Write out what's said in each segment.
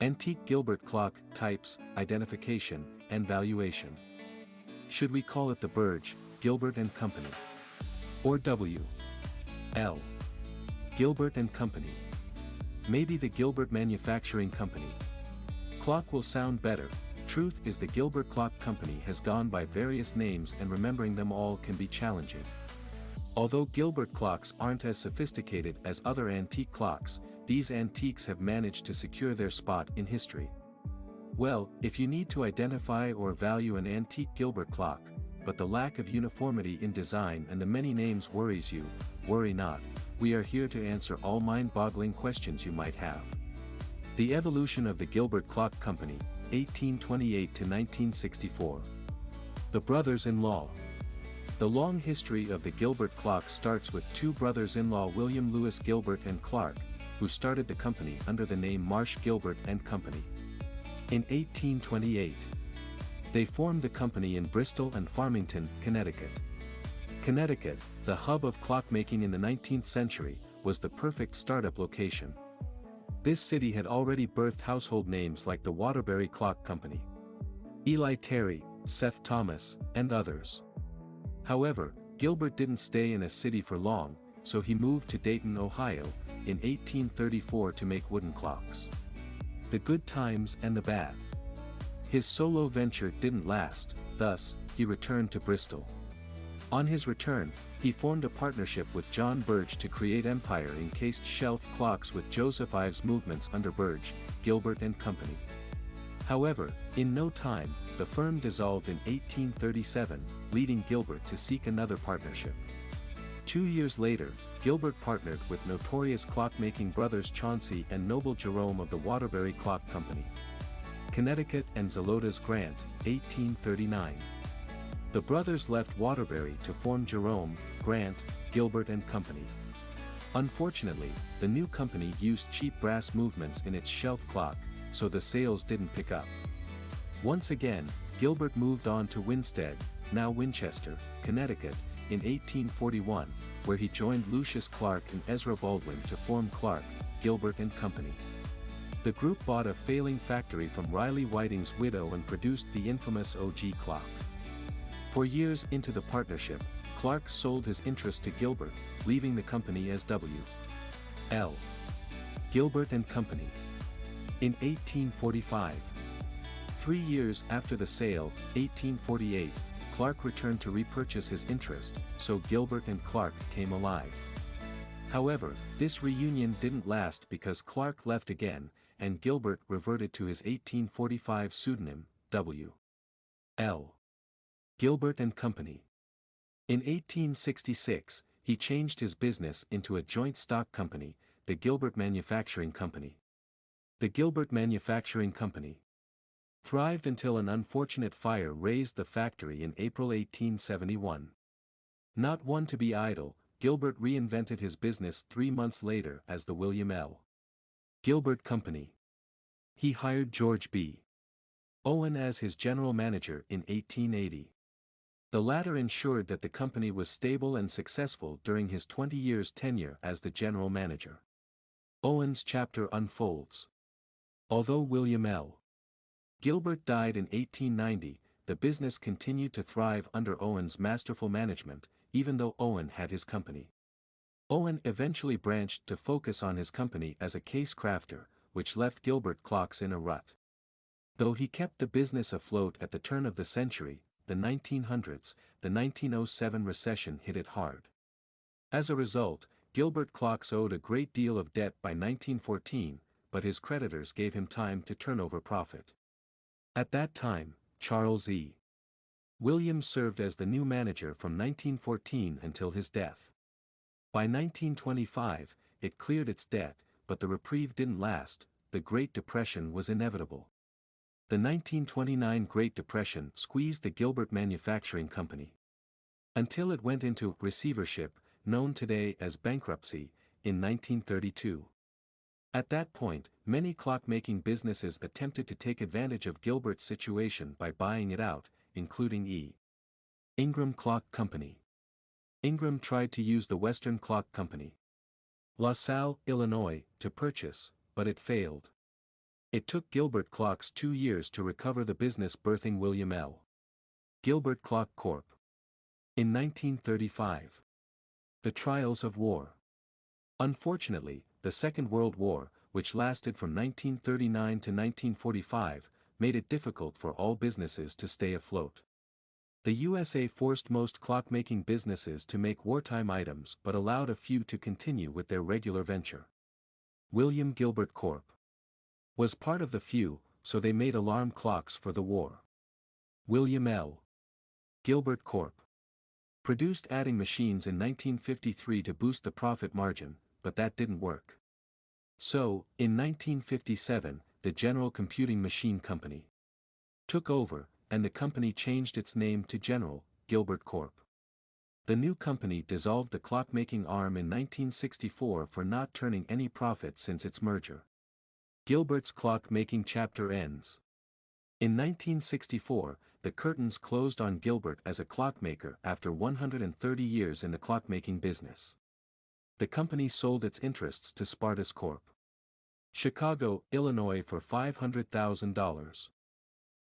Antique Gilbert clock, types, identification, and valuation. Should we call it the Birge, Gilbert and Company? Or W. L. Gilbert and Company? Maybe the Gilbert Manufacturing Company. Clock will sound better. Truth is the Gilbert Clock Company has gone by various names and remembering them all can be challenging. Although Gilbert clocks aren't as sophisticated as other antique clocks, these antiques have managed to secure their spot in history. Well, if you need to identify or value an antique Gilbert clock, but the lack of uniformity in design and the many names worries you, worry not, we are here to answer all mind-boggling questions you might have. The evolution of the Gilbert Clock Company, 1828 to 1964. The brothers-in-law. The long history of the Gilbert clock starts with two brothers-in-law William Lewis Gilbert and Clark, who started the company under the name Marsh Gilbert and Company. In 1828, they formed the company in Bristol and Farmington, Connecticut. Connecticut, the hub of clockmaking in the 19th century, was the perfect startup location. This city had already birthed household names like the Waterbury Clock Company, Eli Terry, Seth Thomas, and others. However, Gilbert didn't stay in a city for long, so he moved to Dayton, Ohio, in 1834 to make wooden clocks. The good times and the bad. His solo venture didn't last, thus, he returned to Bristol. On his return, he formed a partnership with John Birge to create Empire encased shelf clocks with Joseph Ives movements under Birge, Gilbert and Company. However, in no time, the firm dissolved in 1837, leading Gilbert to seek another partnership. 2 years later, Gilbert partnered with notorious clockmaking brothers Chauncey and Noble Jerome of the Waterbury Clock Company, Connecticut and Zelotes Grant, 1839. The brothers left Waterbury to form Jerome, Grant, Gilbert and Company. Unfortunately, the new company used cheap brass movements in its shelf clock, so the sales didn't pick up. Once again, Gilbert moved on to Winstead, now Winchester, Connecticut, in 1841, where he joined Lucius Clark and Ezra Baldwin to form Clark, Gilbert and Company. The group bought a failing factory from Riley Whiting's widow and produced the infamous OG clock. For years into the partnership, Clark sold his interest to Gilbert, leaving the company as W. L. Gilbert and Company. In 1845. 3 years after the sale, 1848, Clark returned to repurchase his interest, so Gilbert and Clark came alive. However, this reunion didn't last because Clark left again, and Gilbert reverted to his 1845 pseudonym, W. L. Gilbert and Company. In 1866, he changed his business into a joint stock company, the Gilbert Manufacturing Company. The Gilbert Manufacturing Company thrived until an unfortunate fire razed the factory in April 1871. Not one to be idle, Gilbert reinvented his business 3 months later as the William L. Gilbert Company. He hired George B. Owen as his general manager in 1880. The latter ensured that the company was stable and successful during his 20 years tenure as the general manager. Owen's chapter unfolds. Although William L. Gilbert died in 1890, the business continued to thrive under Owen's masterful management, even though Owen had his company. Owen eventually branched to focus on his company as a case crafter, which left Gilbert clocks in a rut. Though he kept the business afloat at the turn of the century, the 1900s, the 1907 recession hit it hard. As a result, Gilbert clocks owed a great deal of debt by 1914, but his creditors gave him time to turn over profit. At that time, Charles E. Williams served as the new manager from 1914 until his death. By 1925, it cleared its debt, but the reprieve didn't last. The Great Depression was inevitable. The 1929 Great Depression squeezed the Gilbert Manufacturing Company until it went into receivership, known today as bankruptcy, in 1932. At that point, many clockmaking businesses attempted to take advantage of Gilbert's situation by buying it out, including E. Ingram Clock Company. Ingram tried to use the Western Clock Company, LaSalle, Illinois, to purchase, but it failed. It took Gilbert clocks 2 years to recover the business, birthing William L. Gilbert Clock Corp. In 1935. The trials of war. Unfortunately, the Second World War, which lasted from 1939 to 1945, made it difficult for all businesses to stay afloat. The USA forced most clockmaking businesses to make wartime items but allowed a few to continue with their regular venture. William Gilbert Corp. was part of the few, so they made alarm clocks for the war. William L. Gilbert Corp. produced adding machines in 1953 to boost the profit margin, but that didn't work. So, in 1957, the General Computing Machine Company took over, and the company changed its name to General Gilbert Corp. The new company dissolved the clockmaking arm in 1964 for not turning any profit since its merger. Gilbert's clock-making chapter ends. In 1964, the curtains closed on Gilbert as a clockmaker after 130 years in the clockmaking business. The company sold its interests to Spartus Corp. Chicago, Illinois for $500,000.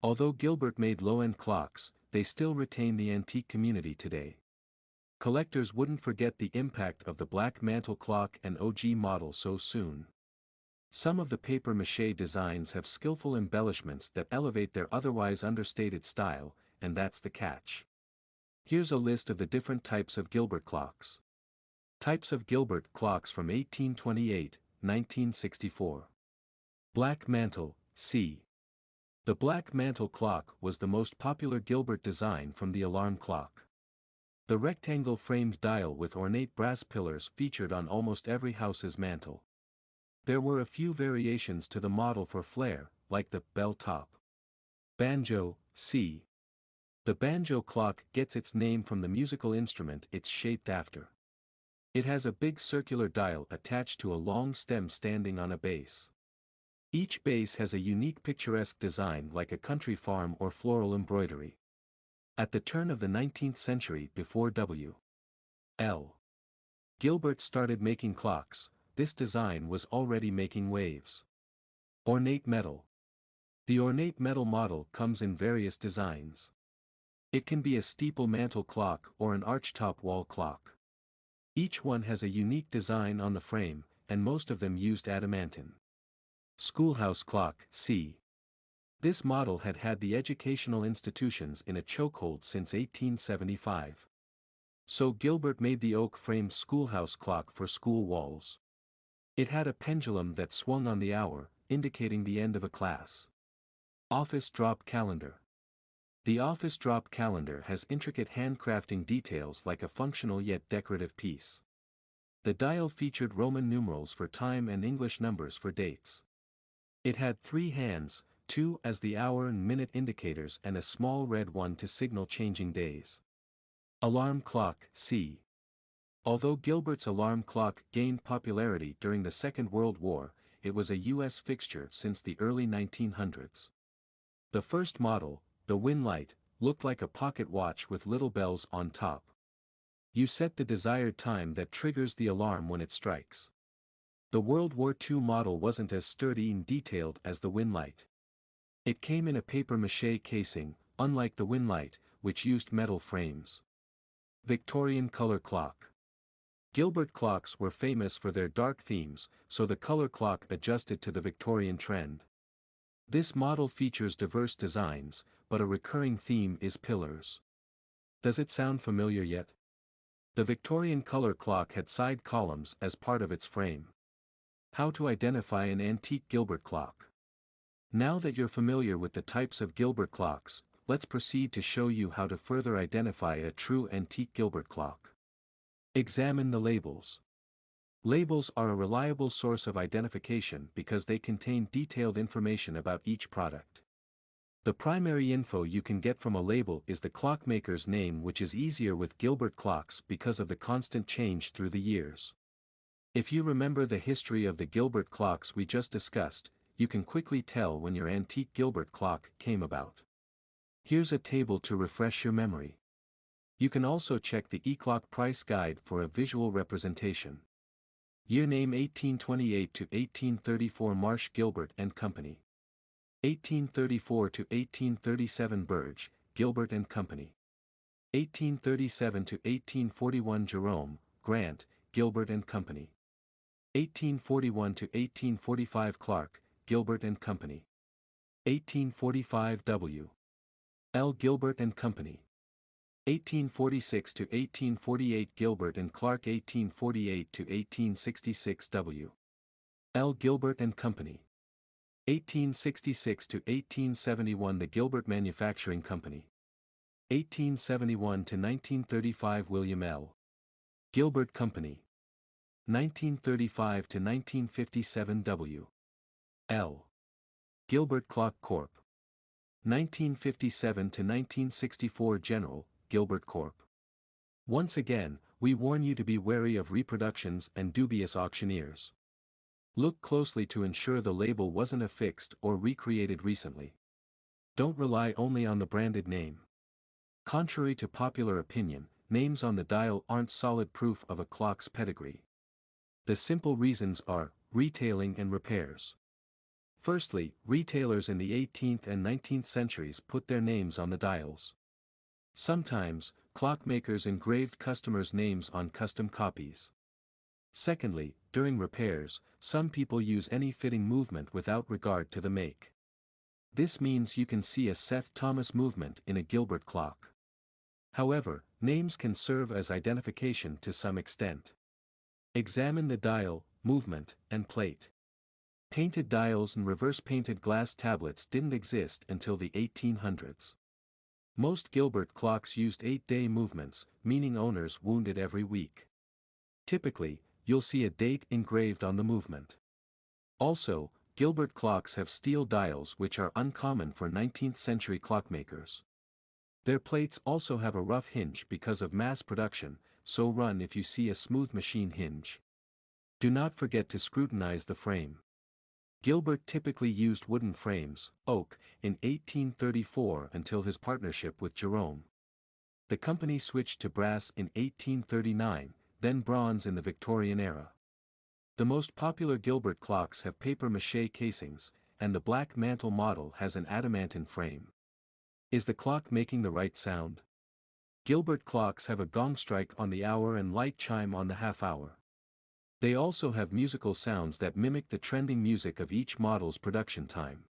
Although Gilbert made low-end clocks, they still retain the antique community today. Collectors wouldn't forget the impact of the black mantle clock and OG model so soon. Some of the papier-mâché designs have skillful embellishments that elevate their otherwise understated style, and that's the catch. Here's a list of the different types of Gilbert clocks. Types of Gilbert clocks from 1828, 1964. Black mantle, C. The black mantle clock was the most popular Gilbert design from the alarm clock. The rectangle framed dial with ornate brass pillars featured on almost every house's mantle. There were a few variations to the model for flair, like the bell top. Banjo, C. The banjo clock gets its name from the musical instrument it's shaped after. It has a big circular dial attached to a long stem standing on a base. Each base has a unique picturesque design like a country farm or floral embroidery. At the turn of the 19th century, before W. L. Gilbert started making clocks, this design was already making waves. Ornate metal. The ornate metal model comes in various designs. It can be a steeple mantle clock or an archtop wall clock. Each one has a unique design on the frame, and most of them used adamantine. Schoolhouse clock, C. This model had had the educational institutions in a chokehold since 1875. So Gilbert made the oak-framed schoolhouse clock for school walls. It had a pendulum that swung on the hour, indicating the end of a class. Office drop calendar. The office drop calendar has intricate handcrafting details like a functional yet decorative piece. The dial featured Roman numerals for time and English numbers for dates. It had 3 hands, 2 as the hour and minute indicators and a small red one to signal changing days. Alarm clock, C. Although Gilbert's alarm clock gained popularity during the Second World War, it was a U.S. fixture since the early 1900s. The first model, the Winlight, looked like a pocket watch with little bells on top. You set the desired time that triggers the alarm when it strikes. The World War II model wasn't as sturdy and detailed as the Winlight. It came in a papier-mâché casing, unlike the Winlight, which used metal frames. Victorian color clock. Gilbert clocks were famous for their dark themes, so the color clock adjusted to the Victorian trend. This model features diverse designs, but a recurring theme is pillars. Does it sound familiar yet? The Victorian color clock had side columns as part of its frame. How to identify an antique Gilbert clock. Now that you're familiar with the types of Gilbert clocks, let's proceed to show you how to further identify a true antique Gilbert clock. Examine the labels. Labels are a reliable source of identification because they contain detailed information about each product. The primary info you can get from a label is the clockmaker's name, which is easier with Gilbert clocks because of the constant change through the years. If you remember the history of the Gilbert clocks we just discussed, you can quickly tell when your antique Gilbert clock came about. Here's a table to refresh your memory. You can also check the eClock price guide for a visual representation. Year name 1828 to 1834 Marsh Gilbert and Company. 1834 to 1837 Birge, Gilbert and Company. 1837 to 1841 Jerome, Grant, Gilbert and Company. 1841 to 1845 Clark, Gilbert and Company. 1845 W. L. Gilbert and Company. 1846 to 1848 Gilbert and Clark. 1848 to 1866 W. L. Gilbert and Company. 1866 to 1871 The Gilbert Manufacturing Company. 1871 to 1935 William L. Gilbert Company. 1935 to 1957 W. L. Gilbert Clock Corp. 1957 to 1964 General, Gilbert Corp. Once again, we warn you to be wary of reproductions and dubious auctioneers. Look closely to ensure the label wasn't affixed or recreated recently. Don't rely only on the branded name. Contrary to popular opinion, names on the dial aren't solid proof of a clock's pedigree. The simple reasons are retailing and repairs. Firstly, retailers in the 18th and 19th centuries put their names on the dials. Sometimes, clockmakers engraved customers' names on custom copies. Secondly, during repairs, some people use any fitting movement without regard to the make. This means you can see a Seth Thomas movement in a Gilbert clock. However, names can serve as identification to some extent. Examine the dial, movement, and plate. Painted dials and reverse-painted glass tablets didn't exist until the 1800s. Most Gilbert clocks used 8-day movements, meaning owners wounded every week. Typically, you'll see a date engraved on the movement. Also, Gilbert clocks have steel dials which are uncommon for 19th-century clockmakers. Their plates also have a rough hinge because of mass production, so run if you see a smooth machine hinge. Do not forget to scrutinize the frame. Gilbert typically used wooden frames, oak, in 1834 until his partnership with Jerome. The company switched to brass in 1839, then bronze in the Victorian era. The most popular Gilbert clocks have papier-mâché casings, and the black mantle model has an adamantine frame. Is the clock making the right sound? Gilbert clocks have a gong strike on the hour and light chime on the half hour. They also have musical sounds that mimic the trending music of each model's production time.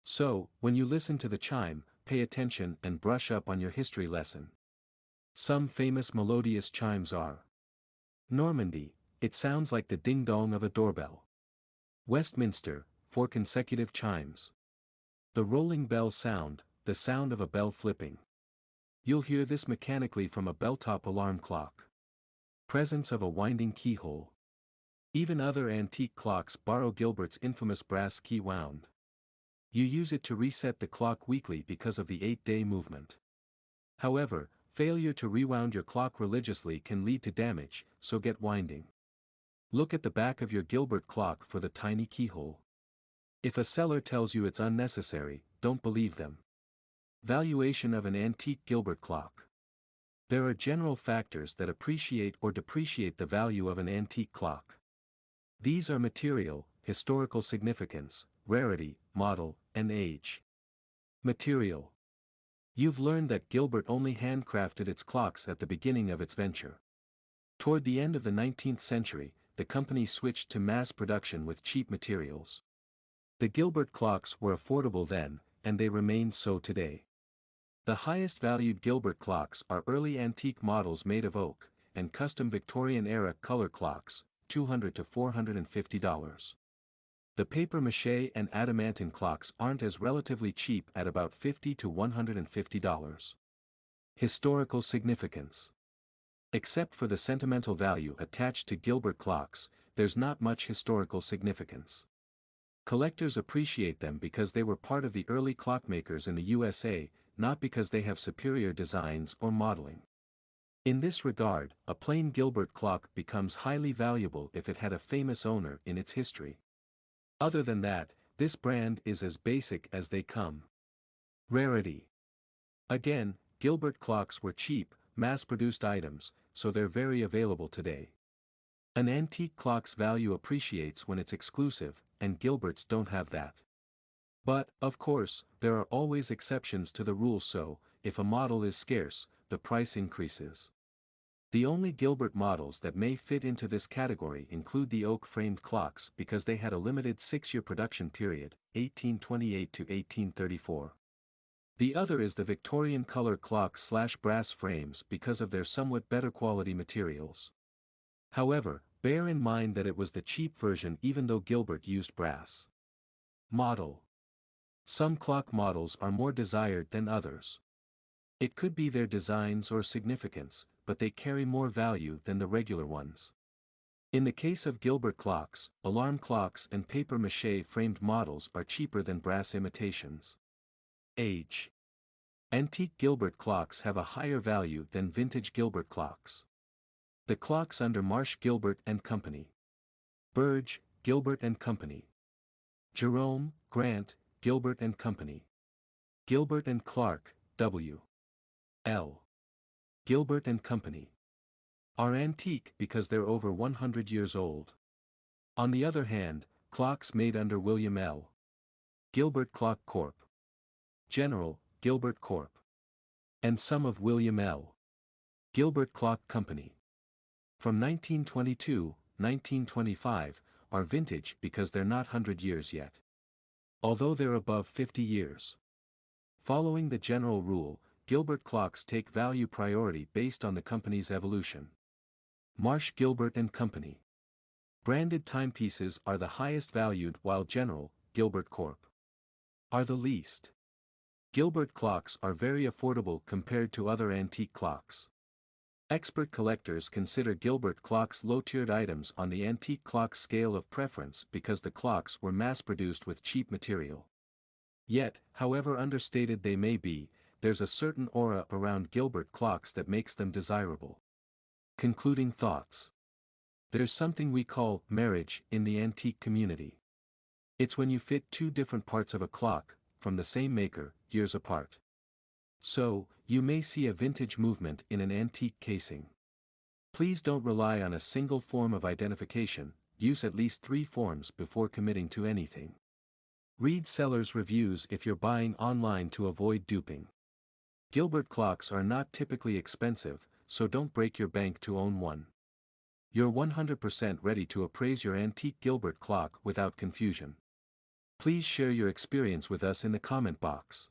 So, when you listen to the chime, pay attention and brush up on your history lesson. Some famous melodious chimes are: Normandy, it sounds like the ding-dong of a doorbell. Westminster, 4 consecutive chimes. The rolling bell sound, the sound of a bell flipping. You'll hear this mechanically from a belltop alarm clock. Presence of a winding keyhole. Even other antique clocks borrow Gilbert's infamous brass key wound. You use it to reset the clock weekly because of the 8-day movement. However, failure to rewound your clock religiously can lead to damage, so get winding. Look at the back of your Gilbert clock for the tiny keyhole. If a seller tells you it's unnecessary, don't believe them. Valuation of an antique Gilbert clock. There are general factors that appreciate or depreciate the value of an antique clock. These are material, historical significance, rarity, model, and age. Material. You've learned that Gilbert only handcrafted its clocks at the beginning of its venture. Toward the end of the 19th century, the company switched to mass production with cheap materials. The Gilbert clocks were affordable then, and they remain so today. The highest valued Gilbert clocks are early antique models made of oak, and custom Victorian-era color clocks, $200 to $450. The papier-mâché and adamantine clocks aren't as relatively cheap at about $50 to $150. Historical significance. Except for the sentimental value attached to Gilbert clocks, there's not much historical significance. Collectors appreciate them because they were part of the early clockmakers in the USA, not because they have superior designs or modeling. In this regard, a plain Gilbert clock becomes highly valuable if it had a famous owner in its history. Other than that, this brand is as basic as they come. Rarity. Again, Gilbert clocks were cheap, mass-produced items, so they're very available today. An antique clock's value appreciates when it's exclusive, and Gilberts don't have that. But, of course, there are always exceptions to the rule, so, if a model is scarce, the price increases. The only Gilbert models that may fit into this category include the oak-framed clocks because they had a limited 6-year production period, 1828 to 1834. The other is the Victorian color clock/brass frames because of their somewhat better quality materials. However, bear in mind that it was the cheap version even though Gilbert used brass. Model. Some clock models are more desired than others. It could be their designs or significance, but they carry more value than the regular ones. In the case of Gilbert clocks, alarm clocks and papier-mâché framed models are cheaper than brass imitations. Age. Antique Gilbert clocks have a higher value than vintage Gilbert clocks. The clocks under Marsh Gilbert and Company. Birge, Gilbert and Company. Jerome, Grant, Gilbert and Company. Gilbert and Clark, W. L. Gilbert and Company. Are antique because they're over 100 years old. On the other hand, clocks made under William L. Gilbert Clock Corp. General, Gilbert Corp. And some of William L. Gilbert Clock Company. From 1922, 1925, are vintage because they're not 100 years yet. Although they're above 50 years. Following the general rule, Gilbert clocks take value priority based on the company's evolution. Marsh Gilbert and Company. Branded timepieces are the highest valued while General, Gilbert Corp. are the least. Gilbert clocks are very affordable compared to other antique clocks. Expert collectors consider Gilbert clocks low-tiered items on the antique clock scale of preference because the clocks were mass-produced with cheap material. Yet, however understated they may be, there's a certain aura around Gilbert clocks that makes them desirable. Concluding thoughts. There's something we call marriage in the antique community. It's when you fit two different parts of a clock, from the same maker, years apart. So, you may see a vintage movement in an antique casing. Please don't rely on a single form of identification, use at least 3 forms before committing to anything. Read sellers' reviews if you're buying online to avoid duping. Gilbert clocks are not typically expensive, so don't break your bank to own one. You're 100% ready to appraise your antique Gilbert clock without confusion. Please share your experience with us in the comment box.